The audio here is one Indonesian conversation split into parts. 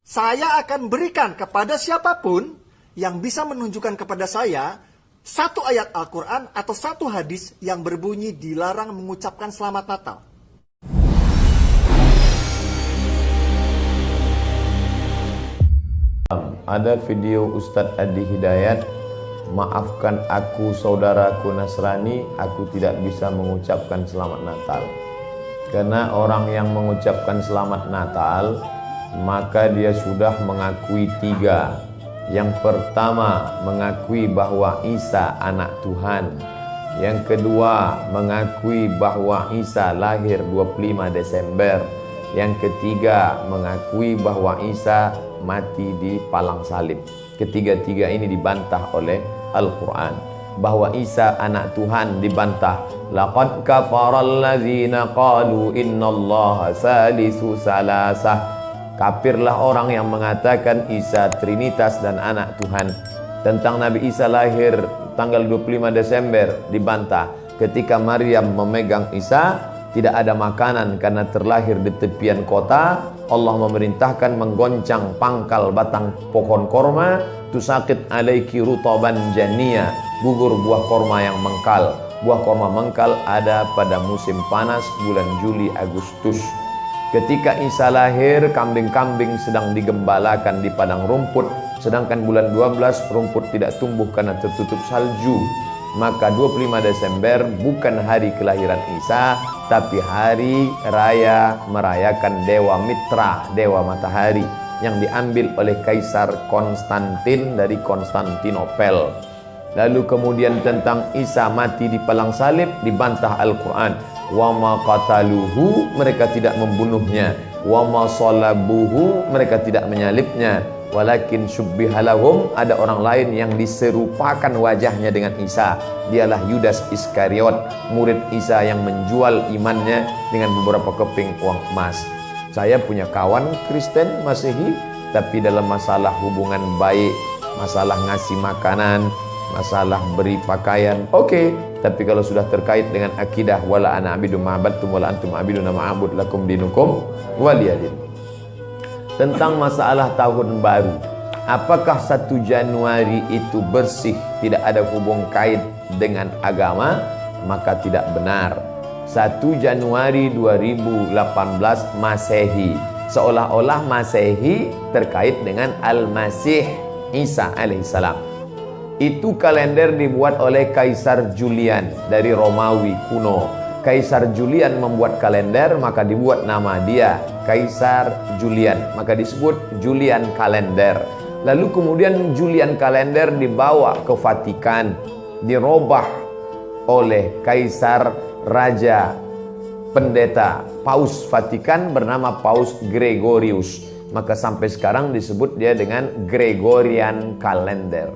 Saya akan berikan kepada siapapun yang bisa menunjukkan kepada saya satu ayat Al-Quran atau satu hadis yang berbunyi dilarang mengucapkan selamat Natal. Ada video Ustadz Adi Hidayat, maafkan aku saudaraku Nasrani, aku tidak bisa mengucapkan selamat Natal. Karena orang yang mengucapkan selamat Natal, maka dia sudah mengakui tiga. Yang pertama, mengakui bahwa Isa anak Tuhan. Yang kedua, mengakui bahwa Isa lahir 25 Desember. Yang ketiga, mengakui bahwa Isa mati di palang salib. Ketiga-tiga ini dibantah oleh Al-Quran. Bahwa Isa anak Tuhan dibantah. Laqad kafaral ladzina qalu innallaha salisu salasah. Kafirlah orang yang mengatakan Isa Trinitas dan anak Tuhan. Tentang Nabi Isa lahir tanggal 25 Desember dibantah. Ketika Maryam memegang Isa, tidak ada makanan karena terlahir di tepian kota. Allah memerintahkan menggoncang pangkal batang pohon korma, tusakit alaiki rutaban jania, gugur buah korma yang mengkal. Buah korma mengkal ada pada musim panas bulan Juli Agustus. Ketika Isa lahir, kambing-kambing sedang digembalakan di padang rumput, sedangkan bulan 12 rumput tidak tumbuh karena tertutup salju. Maka 25 Desember bukan hari kelahiran Isa, tapi hari raya merayakan Dewa Mitra, Dewa Matahari, yang diambil oleh Kaisar Konstantin dari Konstantinopel. Lalu kemudian tentang Isa mati di palang salib dibantah Al-Quran. Wa ma qataluhu, mereka tidak membunuhnya. Wa ma salabuhu, mereka tidak menyalibnya. Walakin syubbihalahum, ada orang lain yang diserupakan wajahnya dengan Isa. Dialah Yudas Iskariot, murid Isa yang menjual imannya dengan beberapa keping uang emas. Saya punya kawan Kristen Masehi, tapi dalam masalah hubungan baik, masalah ngasih makanan, masalah beri pakaian, oke. Tapi kalau sudah terkait dengan akidah, wala ana abidu ma'abadtum wala antum abiduna ma'abud lakum dinukum waliyadin. Tentang masalah tahun baru, apakah 1 Januari itu bersih, tidak ada hubung kait dengan agama? Maka tidak benar. 1 Januari 2018 Masehi, seolah-olah Masehi terkait dengan Al-Masih Isa alaihissalam. Itu kalender dibuat oleh Kaisar Julian dari Romawi kuno. Kaisar Julian membuat kalender, maka dibuat nama dia Kaisar Julian, maka disebut Julian kalender. Lalu kemudian Julian kalender dibawa ke Vatikan, dirobah oleh Kaisar Raja Pendeta Paus Vatikan bernama Paus Gregorius, maka sampai sekarang disebut dia dengan Gregorian kalender.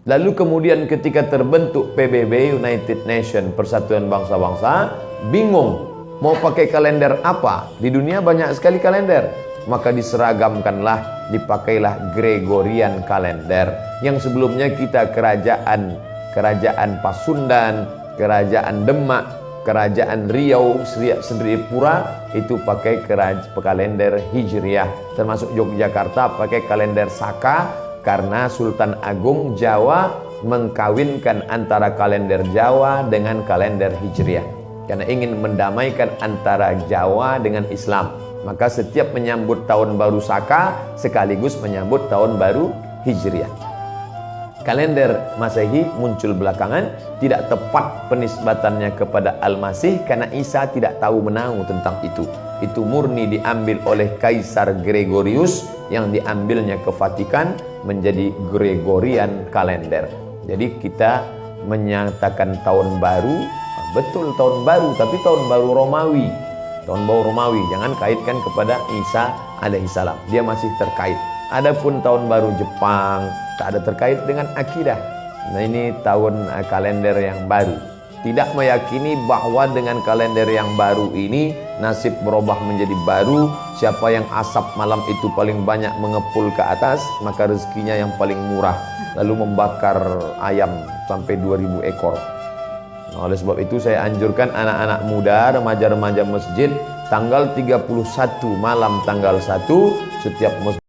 Lalu kemudian ketika terbentuk PBB, United Nation, Persatuan Bangsa-Bangsa, bingung mau pakai kalender apa? Di dunia banyak sekali kalender. Maka diseragamkanlah, dipakailah Gregorian kalender. Yang sebelumnya kita kerajaan Pasundan, kerajaan Demak, kerajaan Riau, Sendripura itu pakai kalender Hijriah. Termasuk Yogyakarta pakai kalender Saka, karena Sultan Agung Jawa mengkawinkan antara kalender Jawa dengan kalender Hijriah. Karena ingin mendamaikan antara Jawa dengan Islam. Maka setiap menyambut tahun baru Saka sekaligus menyambut tahun baru Hijriah. Kalender Masehi muncul belakangan, tidak tepat penisbatannya kepada Al-Masih karena Isa tidak tahu menahu tentang itu. Itu murni diambil oleh Kaisar Gregorius yang diambilnya ke Vatikan menjadi Gregorian kalender. Jadi kita menyatakan tahun baru, betul tahun baru, tapi tahun baru Romawi. Tahun baru Romawi, jangan kaitkan kepada Isa alaihissalam. Dia masih terkait. Adapun tahun baru Jepang tak ada terkait dengan akidah. Nah, ini tahun kalender yang baru. Tidak meyakini bahwa dengan kalender yang baru ini nasib berubah menjadi baru. Siapa yang asap malam itu paling banyak mengepul ke atas, maka rezekinya yang paling murah. Lalu membakar ayam sampai 2000 ekor. Nah, oleh sebab itu saya anjurkan anak-anak muda, remaja-remaja masjid, tanggal 31 malam tanggal 1 setiap masjid